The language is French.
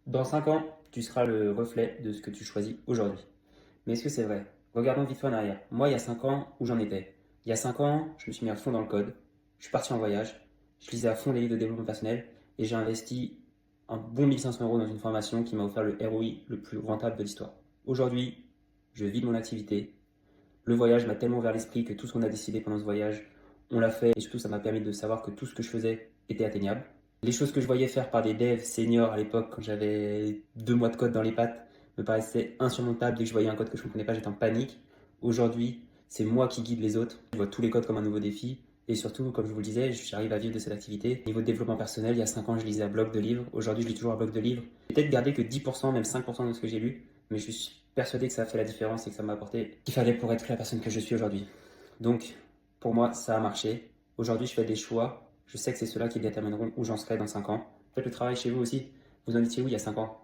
Dans 5 ans, tu seras le reflet de ce que tu choisis aujourd'hui. Mais est-ce que c'est vrai? Regardons vite fait en arrière. Moi, il y a 5 ans, où j'en étais? Il y a 5 ans, je me suis mis à fond dans le code. Je suis parti en voyage. Je lisais à fond les livres de développement personnel et j'ai investi un bon 1 500 € dans une formation qui m'a offert le ROI le plus rentable de l'histoire. Aujourd'hui, je vis de mon activité. Le voyage m'a tellement ouvert l'esprit que tout ce qu'on a décidé pendant ce voyage, on l'a fait et surtout ça m'a permis de savoir que tout ce que je faisais était atteignable. Les choses que je voyais faire par des devs seniors à l'époque, quand j'avais 2 mois de code dans les pattes, me paraissaient insurmontables. Dès que je voyais un code que je ne comprenais pas, j'étais en panique. Aujourd'hui, c'est moi qui guide les autres. Je vois tous les codes comme un nouveau défi. Et surtout, comme je vous le disais, j'arrive à vivre de cette activité. Niveau de développement personnel, il y a 5 ans, je lisais un bloc de livres. Aujourd'hui, je lis toujours un bloc de livres. J'ai peut-être gardé que 10%, même 5% de ce que j'ai lu, mais je suis persuadé que ça a fait la différence et que ça m'a apporté ce qu'il fallait pour être la personne que je suis aujourd'hui. Donc, pour moi, ça a marché. Aujourd'hui, je fais des choix. Je sais que c'est ceux-là qui détermineront où j'en serai dans 5 ans. Faites le travail chez vous aussi. Vous en étiez où il y a 5 ans?